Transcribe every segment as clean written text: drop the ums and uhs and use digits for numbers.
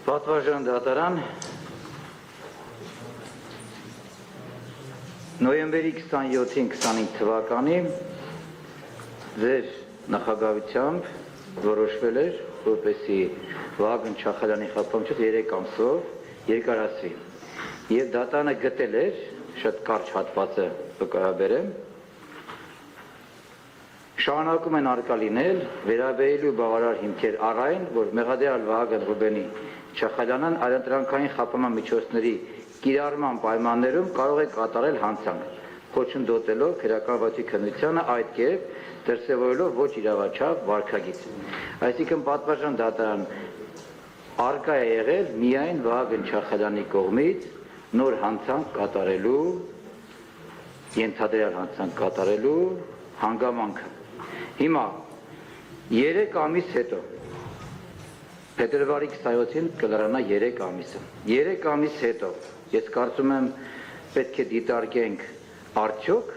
Պատվարժան դատարան նոյեմբերի 27-ին 25 թվականի ձեր նախագահությամբ որոշվել էր, որպեսզի Վահագն Չախալյանի խափանքը 3 ամսով երկարացվի։ Եվ դատարանը գտել էր, շատ կարճ հատվածը վկայաբերեմ, շարունակում են արկա լինել վերաբերելու բավարար հիմքեր առ այն, որ մեղադրյալ Վահագն Ռուբենի Չախալյանն այլընտրանքային խափանման միջոցների կիրառման պայմաններում կարող է կատարել հանցանք, խոչընդոտելով քրեական վարքի քննությանը այդ կերպ դրսևորելով ոչ իրավաչափ վարքագիծ։ Այսինքն պատվարժան դատարան արկա է եղել միայն Վահագն Չախալյանի կողմից նոր հանցանք կատարելու, ենթադրյալ հանցանք կատարելու հանգամանքը։ Հիմա 3 ամիս հետո փետրվարի 27-ին կլրանա 3 ամիսը։ 3 ամիս հետո ես կարծում եմ պետք է դիտարկենք արդյոք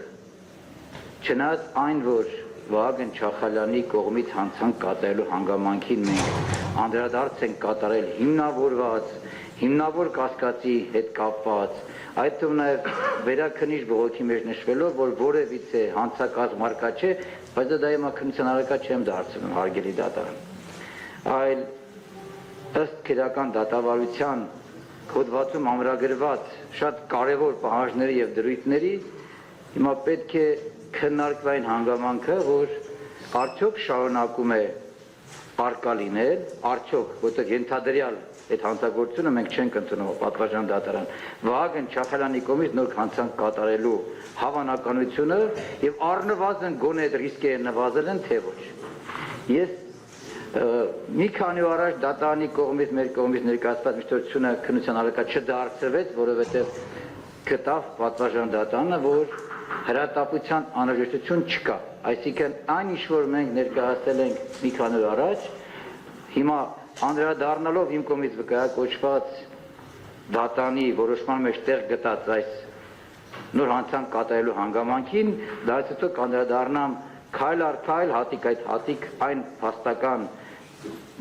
չնայած այն, որ Վահագն Չախալյանի կողմից հանցանք կատարելու հանգամանքին մենք անդրադարձ ենք կատարել հիմնավոր կասկածի հետ կապված, այդ թվում նաև վերաքննիչ բողոքի մեջ նշվելով, որ որևիցե հանցակազմ արկա չէ, բայց դա հիմա քննության առարկա չեմ դարձնում, հարգելի դատարան։ Այլ ըստ քրեական դատավարության հոդվածում ամրագրված շատ կարևոր պահանջների եւ դրույթների հիմա պետք է քննարկվային հանգամանքը, որ արդյոք շարունակում է արկա լինել, արդյոք, որտեղ ենթադրյալ այդ հանցագործությունը մենք չենք ընդունում պատվարժան դատարան, Վահագն Չախալյանի կողմից նոր հանցանք կատարելու հավանականությունը եւ առնվազն գոնե այդ ռիսկերը նվազել են, թե ոչ։ Ես մի քանի օր առաջ դատարանի կողմից մեր կողմից ներկայացված միջոցությունը քննության առարկա չդարձրվեց, որովհետև գտավ պատվարժան դատարանը, որ հրատապության անհրաժեշտություն չկա։ Այսինքն այն ինչ որ մենք ներկայացել ենք մի քանի օր առաջ, հիմա անդրադառնալով իմ կողմից վկայակոչված դատարանի որոշման մեջ տեղ գտած այս նոր հանցանք կատարելու հանգամանքին, դրանից հետո կանդրադառնամ քայլ առ քայլ, հատիկ այդ հատիկ այն փաստական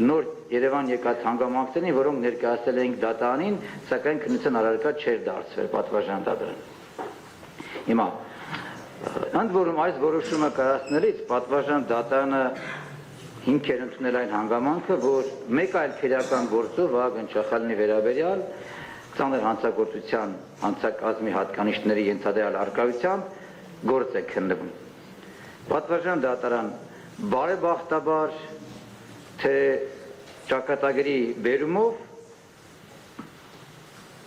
նոր Երևան եկած հանգամանքներին, որոնք ներկայացել էինք դատարանին, սակայն քննության առարկա չէր դարձվել պատվարժան դատարան։ Հիմա ընդ որում այս որոշումը կայացնելիս պատվարժան դատարանը հիմք էր ընդունել այն հանգամանքը, որ մեկ այլ քրեական գործով Վահագն Չախալյանի վերաբերյալ ծանր հանցագործության հանցակազմի հատկանիշների ենթադրյալ առկայությամբ գործ է քննվում։ Պատվարժան դատարան բարեբախտաբար թե ճակատագրի բերումով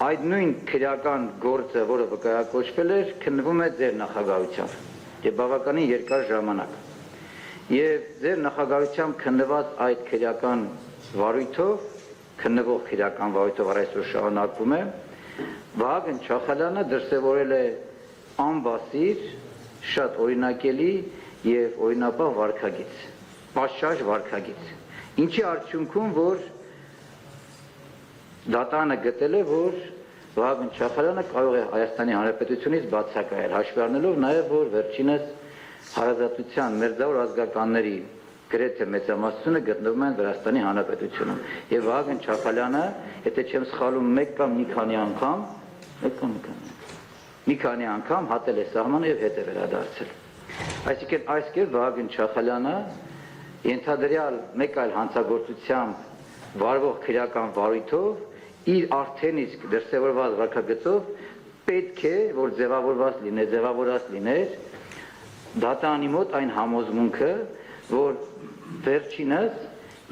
այդ նույն քրեական գործը, որը վկայակոչվել էր, քննվում է ձեր նախագահությամբ եւ բավականին երկար ժամանակ։ Եվ ձեր նախագահությամբ քննված այդ քրեական վարույթով, քննվող քրեական վարույթով այսօր շարունակվում է, Վահագն Չախալյանը դրսևորել է անբասիր, շատ օրինակելի եւ օրինապահ վարքագիծ, պատշաճ վարքագիծ, ինչի արդյունքում, որ դատարանը գտել է, որ Վահագն Չախալյանը կարող է Հայաստանի Հանրապետությունից բացակայել, հաշվի առնելով նաեւ, որ վերջինս հարազատության մերձավոր ազգականների գրեթե մեծամասնությունը գտնվում են Վրաստանի Հանրապետությունում։ Եվ Վահագն Չախալյանը, եթե չեմ սխալվում, մի քանի անգամ հատել է սահմանը եւ հետ է վերադարձել։ Այսինքն այս կերպ Վահագն Չախալյանը ենթադրյալ մեկ այլ հանցագործությամբ վարվող քրեական վարույթով իր արդեն իսկ դրսևորված վարքագծով պետք է որ ձևավորված լիներ դատարանի մոտ այն համոզմունքը, որ վերջինս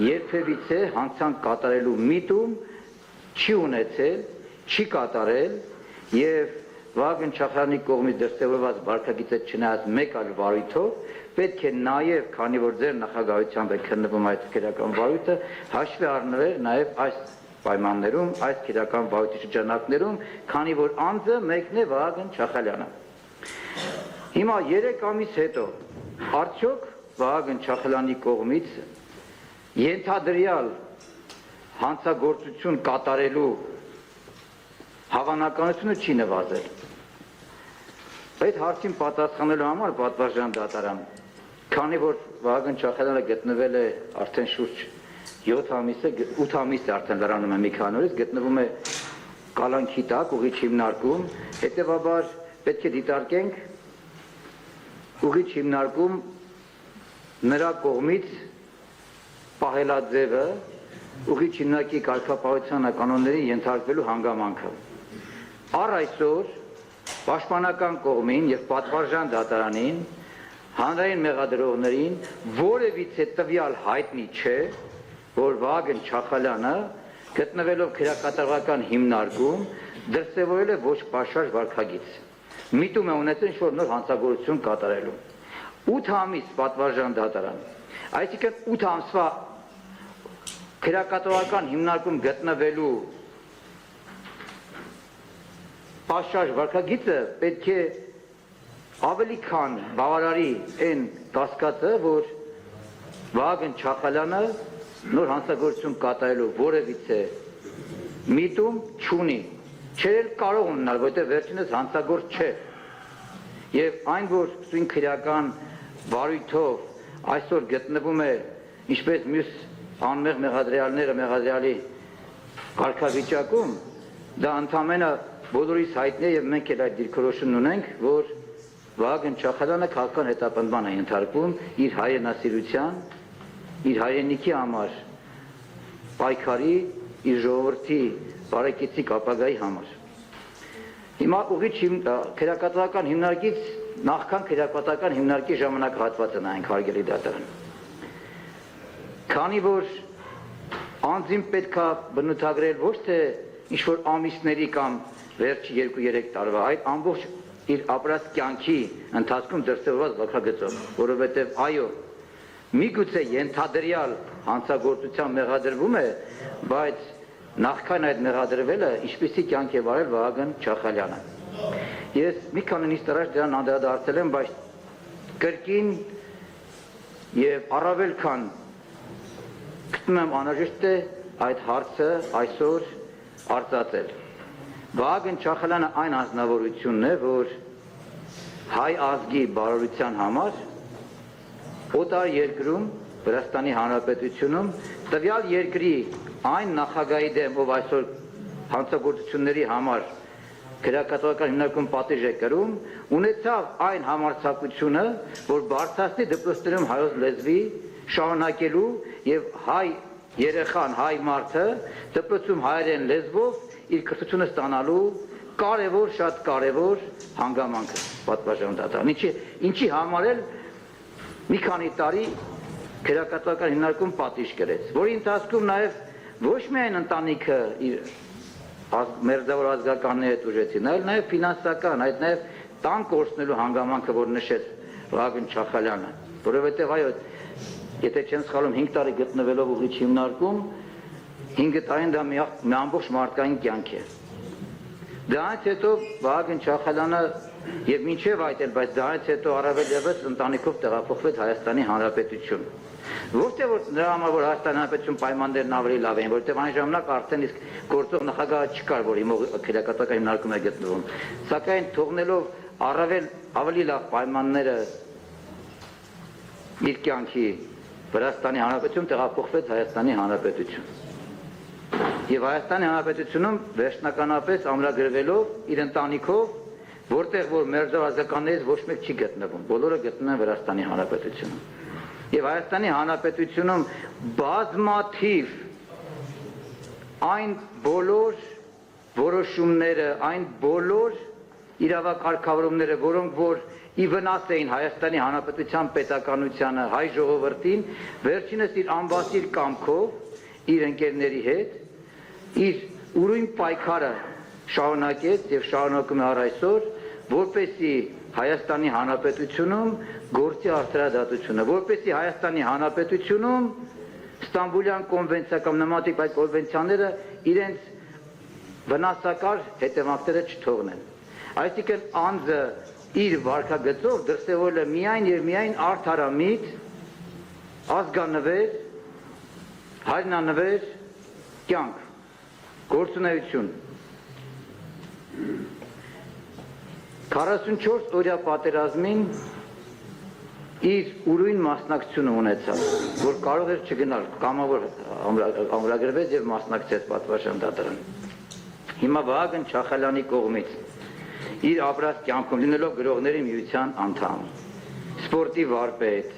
երբևիցե հանցանք կատարելու միտում չի ունեցել, չի կատարել եւ Վահագն Չախալյանի կողմից դրսևորված վարքագիծը չնայած մեկ այլ վարույթով պետք է նաեւ, քանի որ ձեր նախագահությամբ է քննվում այդ քրեական վարույթը, հաշվի առնել նաեւ այս պայմաններում, այս քրեական վարույթի շրջանակներում, քանի որ անձը մեկն է Վահագն Չախալյանը։ Հիմա 3 ամիս հետո արդյոք Վահագն Չախալյանի կողմից ենթադրյալ հանցագործություն կատարելու հավանականությունը չի նվազել։ Այդ հարցին պատասխանելու համար պատվարժան դատարան, քանի որ Վահագն Չախալյանը գտնվել է արդեն շուրջ 7 ամիսը 8 ամիս արդեն լրանում է մի քանի օրից գտնվում է կալանքի տակ ուղիչ հիմնարկում, հետևաբար պետք է դիտարկենք ուղիչ հիմնարկում նրա կողմից պահելաձևը ուղիչ հիմնարկի կարգապահության կանոններին ենթարկվելու հանգամանքը։ Առ այսօր պաշտպանական կողմին եւ պատվարժան դատարանին հանրային մեղադրողներին որևիցե տվյալ հայտնի չէ, որ Վահագն Չախալյանը գտնվելով քրեակատարողական հիմնարկում դրսևորել է ոչ պաշարժ վարքագիծ։ Միտում է ունեցել ինչ-որ նոր հանցագործություն կատարելու։ 8 ամիս պատվարժան դատարան, այսինքն 8 ամսվա քրեակատարողական հիմնարկում գտնվելու պաշարժ վարքագիծը պետք է ավելի քան բավարարի այն կասկածը, որ Վահագն Չախալյանը նոր հանցագործություն կատարելու որևիցե միտում չունի, չէր կարող ունենալ, որտեղ վերջինս հանցագործ չէ։ Եվ այն, որ սույն քրեական վարույթով այսօր գտնվում է, ինչպես մյուս անմեղ մեղադրյալները մեղադրյալի կարգավիճակում, դա ընդամենը բոլորիս հայտնի է եւ մենք էլ այդ դիրքորոշումն ունենք, որ Վահագն Չախալյանը քաղաքական հետապնդման է ենթարկվում իր հայրենասիրության, իր հայրենիքի համար պայքարի, իր ժողովրդի բարեկեցիկ ապագայի համար։ Հիմա ուղիչ քրեակատարողական հիմնարկից նախքան քրեակատարողական հիմնարկի ժամանակահատվածը նայենք հարգելի դատարան։ Քանի որ անձին պետքա բնութագրել ոչ թե ինչ-որ ամիսների կամ վերջի 2-3 տարվա, այլ ամբողջ իր ապրած կյանքի ընթացքում դրսևորված վարքագծով, որովհետև այո, միգուցե ենթադրյալ հանցագործության մեղադրվում է, բայց նախքան այդ մեղադրվելը ինչպիսի կյանք է վարել Վահագն Չախալյանը։ Ես մի քանի նիստ առաջ դրան անդրադարձել եմ, բայց կրկին եւ առավել քան գտնում եմ անհրաժեշտ է այդ հարցը այսօր արծարծել։ Վահագն Չախալյանը այն անձնավորությունն է, որ հայ ազգի բարօրության համար օտար երկրում, Վրաստանի Հանրապետությունում, տվյալ երկրի այն նախագահի դեմ, ով այսօր հանցագործությունների համար քրեակատարողական հիմնարկում պատիժ է կրում, ունեցավ այն համարձակությունը, որ բարձրացնի դպրոցներում հայոց լեզվի շարունակելու եւ հայ երեխան, հայ մարդը դպրոցում հայերեն լեզվով իր կրթությունը ստանալու կարևոր, շատ կարևոր հանգամանքը պատվարժան դատարան։ Ինչի համար էլ մի քանի տարի քրեակատարողական հիմնարկում պատիժ կրեց, որի ընթացքում նաև ոչ միայն ընտանիքը իր մերձավոր ազգականների հետ ուժեցին, այլ նաև ֆինանսական, այդ նաև տան կորցնելու հանգամանքը, որ նշեց Վահագն Չախալյանը, որովհետև այո, եթե չեմ սխալվում 5 տարի գտնվելով ուղիչ հիմնարկում, 5 տարին դա մի ամբողջ մարդկային կյանք է։ Դրանից հետո Վահագն Չախալյանը եւ մինչեւ այդ էլ, բայց դրանից հետո առավել եւս ընտանիքով տեղափոխվեց Հայաստանի Հանրապետություն։ Որտեղ որ նրա համար որ Հայաստանի Հանրապետություն պայմաններն ավելի լավ էին, որտեղ այն ժամանակ արդեն իսկ գործող նախագահը չկար, որ հիմա քրեակատարողական հիմնարկում է գտնվում։ Սակայն թողնելով ավելի լավ պայմանները իր կյանքի Վրաստանի Հանրապետություն տեղափոխվեց Հայաստանի Հանրապետություն։ Եվ Հայաստանի Հանրապետությունում վերջնականապես ամրագրվելով իր ընտանիքով, որտեղ որ մերձավոր ազգականներից ոչ մեկ չի գտնվում, բոլորը գտնվում են Վրաստանի Հանրապետությունում։ Եվ Հայաստանի Հանրապետությունում բազմաթիվ այն բոլոր որոշումները, այն բոլոր իրավակարգավորումները, որոնք որ ի վնաս էին Հայաստանի Հանրապետության պետականությանը, հայ ժողովրդին, վերջինս իր անբասիր կամքով իր ընկերների հետ իր ուրույն պայքարը շարունակեց եւ շարունակում է առ այսօր, որպեսզի Հայաստանի Հանրապետությունում գործի արդարադատությունը, որպեսզի Հայաստանի Հանրապետությունում Ստամբուլյան կոնվենցիա կամ նմանատիպ այդ կոնվենցիաները իրենց վնասակար հետևանքները չթողնեն։ Այսինքն անձը իր վարքագծով դրսևորել է միայն եւ միայն արդարամիտ, ազգանվեր, հայրենանվեր կյանք, գործունեություն։ 44 օրյա պատերազմին իր ուրույն մասնակցությունը ունեցավ, որ կարող էր չգնալ, կամավոր ամրագրվեց եւ մասնակցեց պատվարժան դատարան։ Հիմա Վահագն Չախալյանի կողմից իր ապրած կյանքում լինելով գրողների միության անդամ, սպորտի վարպետ,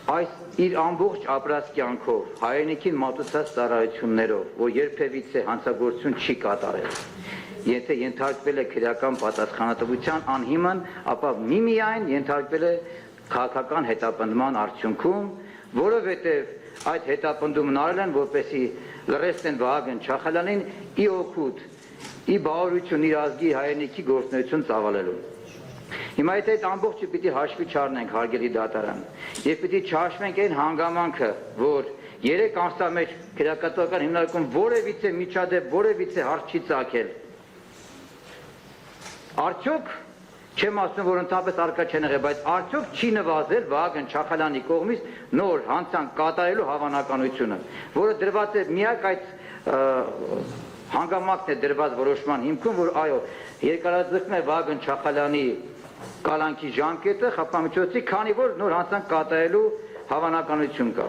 այս իր ամբողջ ապրած կյանքով հայրենիքին մատուցած ծառայություններով, որ երբևիցե հանցագործություն չի կատարել, եթե ենթարկվել է քրեական պատասխանատվության անհիմն, ապա միմիայն ենթարկվել է քաղաքական հետապնդման արդյունքում, որովհետև այդ հետապնդումն արել են, որպեսզի լրացնեն Վահագն Չախալյանին ի օգուտ, ի բաղարություն իր ազգի հայրենիքի գործունեություն ծավալելու։ Հիմա եթե այդ ամբողջը պիտի հաշվի չառնենք, հարգելի դատարան, եւ պիտի չհաշվենք այն հանգամանքը, որ 3 ամսվա մեջ քրեակատվական հիմնարկում որևիցե միջադեպ, որևիցե հարց չի ծագել, արդյոք չեմ ասում, որ ընդհանրապես արկա չեն եղել, բայց արդյոք չի նվազել Վահագն Չախալյանի կողմից նոր հանցանք կատարելու հավանականությունը, որը դրված է միակ այդ հանգամանքն է դրված որոշման հիմքում, որ այո, երկարաձգվում է Վահագն Չախալյանի կալանքի ժամկետը խափամիջոցի, քանի որ նոր հանցանք կատարելու հավանականություն կա։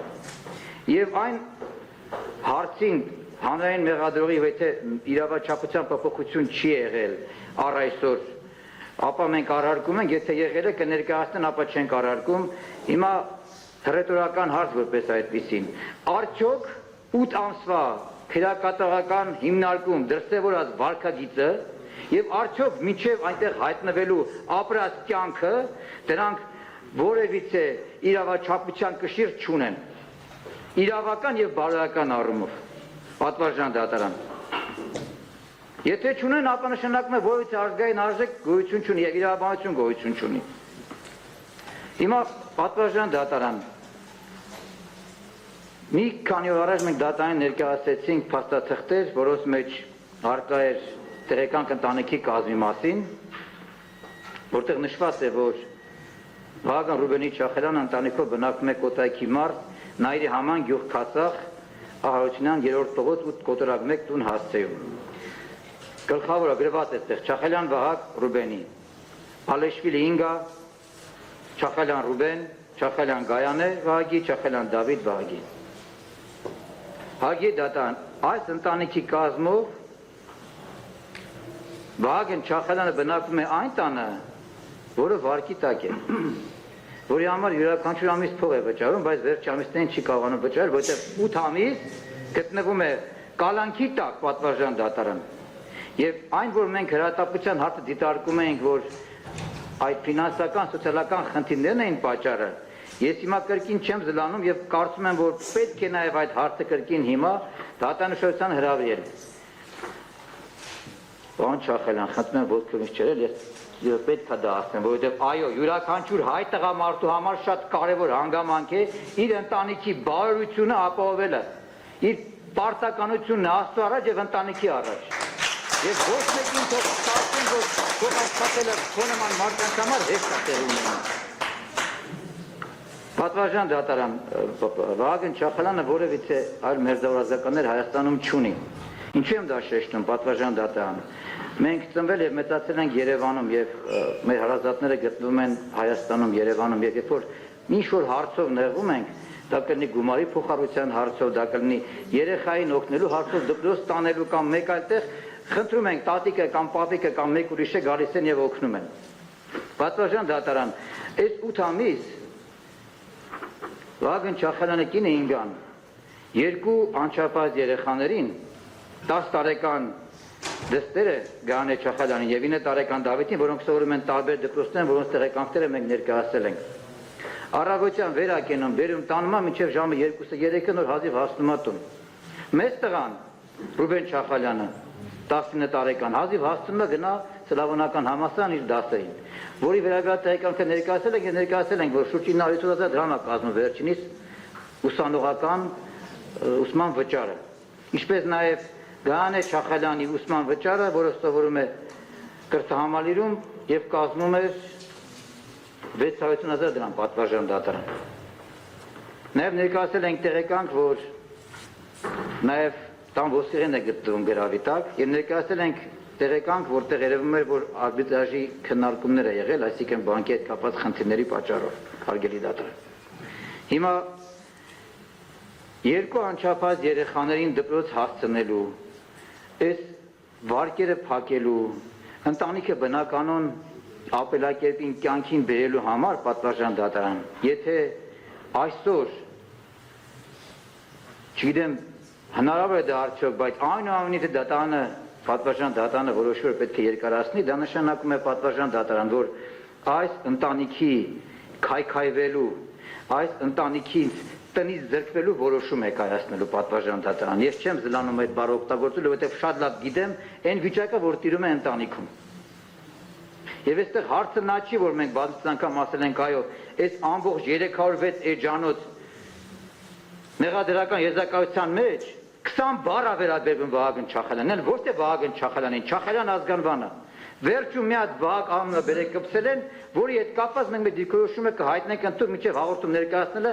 Եվ այն հարցին հանրային մեղադրողի, եթե իրավաչափության փոփոխություն չի եղել առ այսօր, ապա մենք առարկում ենք, եթե եղել է կներկայացնեն, ապա չենք առարկում։ Հիմա հռետորական հարց որպես այդպիսին, արդյոք 8 ամսվա քրեակատվական հիմնարկում դրսևորած վարքագիծը եւ արդյոք մինչեւ այնտեղ հայտնվելու ապրած կյանքը դրանք որևիցե իրավաչափության կշիռ չունեն, իրավական եւ բարոյական առումով, պատվարժան դատարան։ Եթե չունեն, ապա նշանակում է որևիցե ազգային արժեք գոյություն չունի եւ իրավաբանություն գոյություն չունի։ Հիմա պատվարժան դատարան, մի քանի օր առաջ մենք դատարանին ներկայացրեցինք փաստաթղթեր, որոնց մեջ արկա էր տեղական ընտանիքի կազմի մասին, որտեղ նշված է, որ Վահագն Ռուբենի Չախալյանը ընտանիքով բնակվում է Կոտայքի մարզ, Նայիրի համան գյուղ Քացախ, Ահարությունյան 3-րդ տողոց 8 կոտորակ 1 տուն հասցեում։ Գլխավորը գրված է այդտեղ Չախալյան Վահագ Ռուբենի, Ալեշվիլի Ինգա, Չախալյան Ռուբեն, Չախալյան Գայանե Վահագի, Չախալյան Դավիթ Վահագի։ Հարգելի դատարան, այս ընտանիքի կազմով Վահագն Չախալյանը բնակվում է այն տանը, որը վարկի տակ է, որի համար յուրաքանչյուր ամիս փող է վճարում, բայց վերջ ամիսներին չի կարողանում վճարել, որովհետև 8 ամիս գտնվում է կալանքի տակ պատվարժան դատարան։ Եվ այն, որ մենք հրատապության հարցը դիտարկում ենք, որ այդ ֆինանսական, սոցիալական խնդիրներն էին պատճառը, ես հիմա կրկին չեմ զլանում եւ կարծում եմ, որ պետք է նաեւ այդ հարցը կրկին հիմա դատանշության հրավիրել։ Պարոն Չախալյան, խնդրում եմ ոտքով ինձ չերել, ես պետք է դա ասեմ, որովհետև այո, յուրաքանչյուր հայ տղամարդու համար շատ կարևոր հանգամանք է իր ընտանիքի բարօրությունը ապահովելը, իր պարտականությունն Աստծո առաջ եւ ընտանիքի առաջ։ Եվ ոչ մեկին թող կարծեն, որ թող աշխատելը քո նման մարդկանց համար հեշտ է տեղի ունենում։ Պատվարժան դատարան, Վահագն Չախալյանը որևիցե այլ մերձավորազականներ Հայաստանում չունի։ Ինչու եմ դա շեշտում, պատվարժան դատարան։ Մենք ծնվել եւ մեծացել ենք Երևանում եւ մեր հարազատները գտնվում են Հայաստանում, Երևանում, եւ երբ որ ինչ-որ հարցով նեղվում ենք, դա կլինի գումարի փոխառության հարցով, դա կլինի երեխային օգնելու հարցով, դպրոց տանելու կամ մեկ այլ տեղ, խնդրում ենք տատիկը կամ պապիկը կամ մեկ ուրիշը գալիս են եւ օգնում են։ Պատվարժան դատարան, այս 8 ամիս Վահագն Չախալյանը կինը ինգան 2 անչափահաս երեխաներին 10 տարեկան դստերը Գայանե Չախալյանին եւ 9 տարեկան Դավիթին, որոնք սովորում են տարբեր դպրոցներում, որոնց տեղեկանքները մենք ներկայացրել ենք։ Առավոտյան վերակենում, բերում տանում մինչև ժամը 2-3-ը նոր հազիվ հասնում է տուն։ Մեծ տղան Ռուբեն Չախալյանը 19 տարեկան հազիվ հասնում է գնա Սլավոնական համալսարան իր դասերին, որի վերաբերյալ տեղեկանքը ներկայացել ենք, որ շուրջ 900,000 դրամ է կազմում վերջինիս ուսանողական ուսման վճարը, ինչպես նաև Գայանե Չախալյանի ուսման վճարը, որը սովորում է կրթահամալիրում եւ կազմում է 600,000 դրամ պատվարժան դատարան։ Նաև ներկայացել ենք տեղեկանք, որ նաև տան ոսկեղեն է գտնվում գրավի տակ եւ ներկայացել ենք տեղեկանք, որտեղ երևում էր, որ արբիտրաժի քննարկումներ է եղել, այսինքն բանկի հետ կապված խնդիրների պատճառով, հարգելի դատան։ Հիմա երկու անչափահաս երեխաներին դպրոց հասցնելու, այս վարկերը փակելու, ընտանիքը բնականon ապելակերպին կյանքին բերելու համար պատվարժան դատարան, եթե այսօր չգիտեմ հնարավոր է դա արդյոք, բայց այնուամենայնիվ դատարանը պատվարժան դատարանը որոշում պետք է երկարացնի, դա նշանակում է պատվարժան դատարան, որ այս ընտանիքի քայքայվելու, այս ընտանիքից տնից զրկվելու որոշում է կայացնելու պատվարժան դատարան։ Ես չեմ զլանում այդ բառը օգտագործելու, որովհետև շատ լավ գիտեմ այն վիճակը, որ տիրում է ընտանիքում։ Եվ այստեղ հարցը նա չի, որ մենք բազմիցս անգամ ասել ենք, այո, այս ամբողջ 306 էջանոց մեղադրական եզրակացության մեջ 20 բառ է վերաբերվում Վահագն Չախալյանին, ոչ թե Վահագն Չախալյանին, Չախալյան ազգանվանը։ Վերջում մի հատ Վահագ անունը բերեկպցել են, որի հետ կապված մենք մեր դիրքորոշումը կհայտնենք ընդհանուր մինչև հաղորդում ներկայացնելը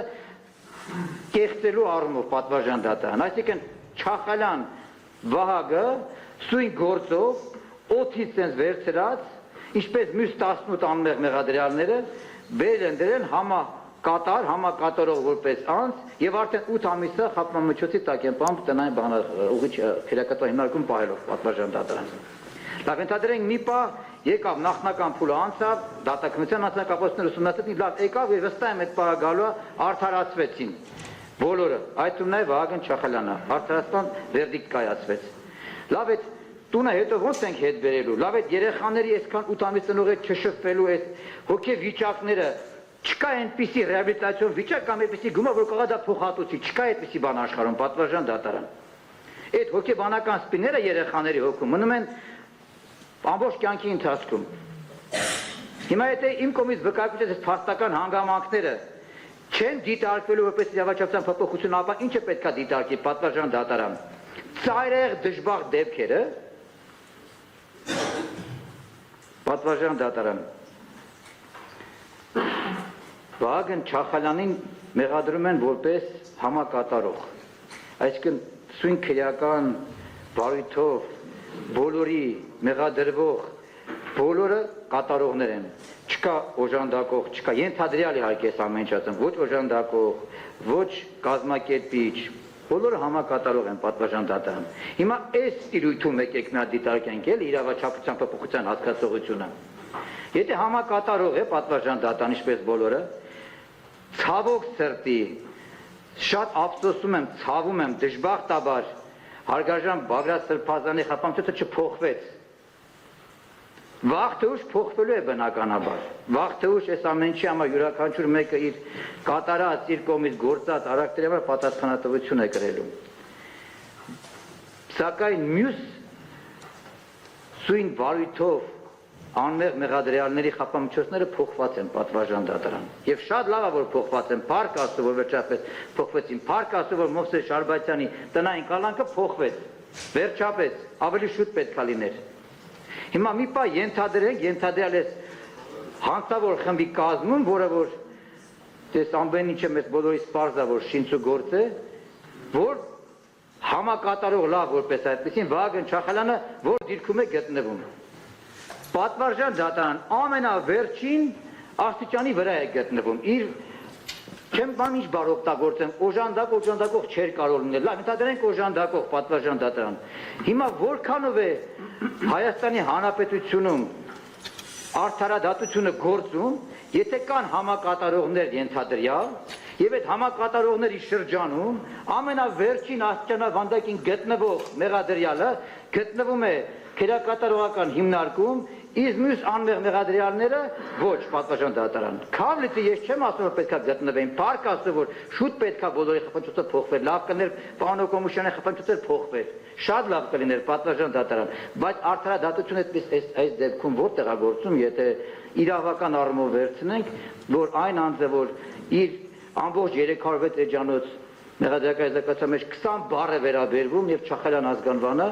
կեղծելու առումով պատվարժան դատարան։ Այսինքն Չախալյան Վահագը սույն գործով օդից sense վերցրած, ինչպես մյուս 18 անմեղ մեղադրյալները բերել են դրել համակատարող որպես անձ եւ արդեն 8 ամիսը խափամիջոցի տակ են պահում տնային բանը ուղիչ քերակատար հիմնարկում պահելով պատվարժան դատարան։ Լավ ընդհանրենք մի պահ եկավ նախնական փուլը անցավ, դատաքննության անձնակապակցությունները ուսումնասիրեցին, լավ եկավ եւ վստահ եմ այդ պահը գալու արդարացվեցին բոլորը, այդ թվում նաեւ Վահագն Չախալյանը, արդարացման վերդիկտ կայացվեց։ Լավ այդ տունը հետո ոնց ենք հետ բերելու, լավ այդ երեխաների այսքան 8 ամիս ծնող հետ չշփվելու այդ հոգեվիճակները, չկա այնպիսի ռեաբիլիտացիոն վիճակ կամ այնպիսի գումար, որ կարող է դա փոխհատուցի, չկա այդպիսի բան աշխարհում, պատվարժան դատարան։ Այդ հոգեբանական սպիները երեխաների հոգում մնում են ամբողջ կյանքի ընթացքում։ Հիմա եթե իմ կողմից վկայակցած այս փաստական հանգամանքները չեն դիտարկվելու որպես իրավաչափության փոփոխություն, ապա ինչը պետք է դիտարկի պատվարժան դատարան։ Ծայրահեղ դժբախտ դեպքերը պատվարժան դատարան Վահագն Չախալյանին մեղադրում են որպես համակատարող, այսինքն սույն քրեական բարույթով բոլորի մեղադրվող բոլորը կատարողներ են, չկա օժանդակող, չկա ենթադրյալ իհարկե այս ամեն ինչը, ոչ օժանդակող, ոչ կազմակերպիչ, բոլորը համակատարող են պատվարժան դատարան։ Հիմա այս տիրույթում եկեք մի հատ դիտարկենք էլ իրավաչափության փոփոխության հասկացողությունը։ Եթե համակատարող է պատվարժան դատարան, ինչպես բոլորը, ցավոք սրտի, շատ ափսոսում եմ, ցավում եմ, դժբախտաբար հարգարժան Բագրատ Սրբազանի խափանցությունը չփոխվեց։ Վաղ թե ուշ փոխվելու է բնականաբար։ Վաղ թե ուշ այս ամեն ինչի համար յուրաքանչյուր մեկը իր կատարած, իր կողմից գործած արարքների համար պատասխանատվություն է կրելու։ Սակայն մյուս սույն վարույթով անմեղ մեղադրյալների խափամիջոցները փոխված են պատվարժան դատարան։ Եվ շատ լավ է որ փոխված են, փառք Աստծո, որ վերջապես փոխվեցին, փառք Աստծո, որ Մովսես Շարբաթյանի տնային կալանքը փոխվեց։ Վերջապես ավելի շուտ պետք է լիներ։ Հիմա մի պահ ենթադրել ես հանցավոր խմբի կազմում, որը որ դες ամեն ինչը մեզ բոլորիս պարզ է, որ շինցու գործ է, որ համակատարող լավ որպես այդպեսին Վահագն Չախալյանը որ դիրքում է գտնվում։ Պատվարժան դատարան ամենավերջին աստիճանի վրա է գտնվում։ Իր չեմ բան ինչ բառ օգտագործեմ, օժանդակող չէր կարող լինել։ Լավ, ընդհանրենք օժանդակող պատվարժան դատարան։ Հիմա որքանով է Հայաստանի Հանրապետությունում արդարադատությունը գործում, եթե կան համակատարողներ ենթադրյալ, եւ այդ համակատարողների շրջանում ամենավերջին աստիճանավանդակին գտնվող մեղադրյալը գտնվում է քերակատարողական հիմնարկում, իսկ մյուս անմեղ մեղադրյալները ոչ պատվարժան դատարան։ Քավլիցը ես չեմ ասում որ պետքա գտնվեն, փառք Աստծո որ շուտ պետքա բոլորի խփանցոցը փոխվեր, լավ կներ պարոն Կոմուշյանի խփանցոցը փոխվեր, շատ լավ կլիներ պատվարժան դատարան, բայց արդարադատությունը այս դեպքում որտեղ է գործում, եթե իրավական առումով վերցնենք, որ այն անձը որ իր ամբողջ 306 էջանոց մեղադրական եզրակացության մեջ 20 բառ է վերաբերվում եւ Չախալյան ազգանվանը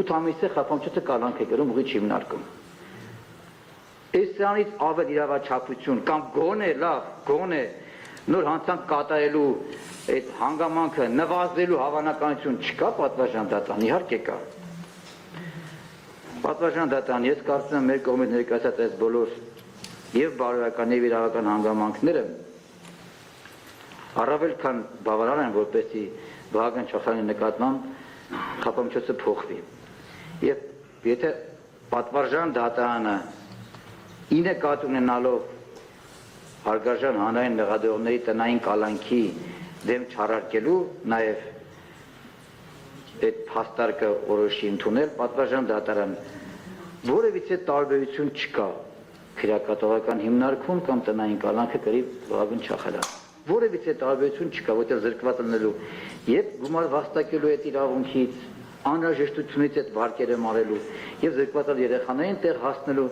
8 ամիսը խափանցոցը կալանք է գրում ուղիչ հիմնարկում։ Սրանից ավել իրավաչափություն կամ գոնե լավ, գոնե նոր հանցանք կատարելու այդ հանգամանքը նվազելու հավանականություն չկա պատվարժան դատարան, իհարկե կա։ Պատվարժան դատան, ես կարծում եմ մեր կողմից ներկայացած այս բոլոր եւ բարոյական եւ իրավական հանգամանքները առավել քան բավարար են, որպեսզի Վահագն Չախալյանի նկատմամբ խափամիջոցը փոխվի։ Եվ եթե պատվարժան դատանը ի նկատի ունենալով հարգարժան հանրային մեղադրողների տնային կալանքի դեմ չարարկելու նաեւ այդ փաստարկը որոշի ընդունել, պատվարժան դատարան որևիցե տարբերություն չկա քրեակատողական հիմնարկում կամ տնային կալանքը կրի Վահագն Չախալյան։ Որևիցե տարբերություն չկա, որտեղ զրկված լինելու եւ գումար վաստակելու այդ իրավունքից, անհրաժեշտությունից այդ վարկերը մարելու եւ զրկված երեխաներին տեղ հասնելու,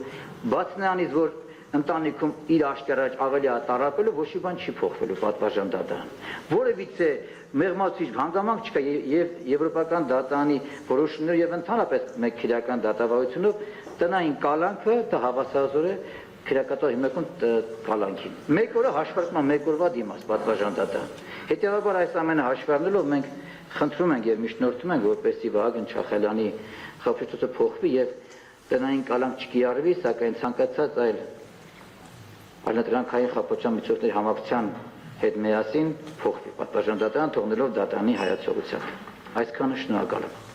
բաց նրանից, որ ընտանիքում իր աշկերաջ ավելի ատարապելու ոչ մի բան չի փոխվելու պատվարժան դատարան։ Որևիցե մեղմացուցիչ հանգամանք չկա եւ եվրոպական դատարանի որոշումներ եւ ընդհանրապես մեկ քրեական դատավարությունով տնային կալանքը դա հավասարազոր է քրեակատար հիմնական կալանքին։ Մեկ օրը հաշվարկման մեկ օրվա դիմաց պատվարժան դատարան։ Հետևաբար այս ամենը հաշվառնելով մենք խնդրում ենք եւ միջնորդում ենք, որպեսզի Վահագն Չախալյանի խափճոցը փոխվի եւ տնային կալանք չկիրառվի, սակայն ցանկացած այլ Անհատական խափության միջոցների համակցության հետ միասին փոխվի պատվարժան դատարան թողնելով դատարանի հայացողությամբ։ Այսքանը շնորհակալ եմ։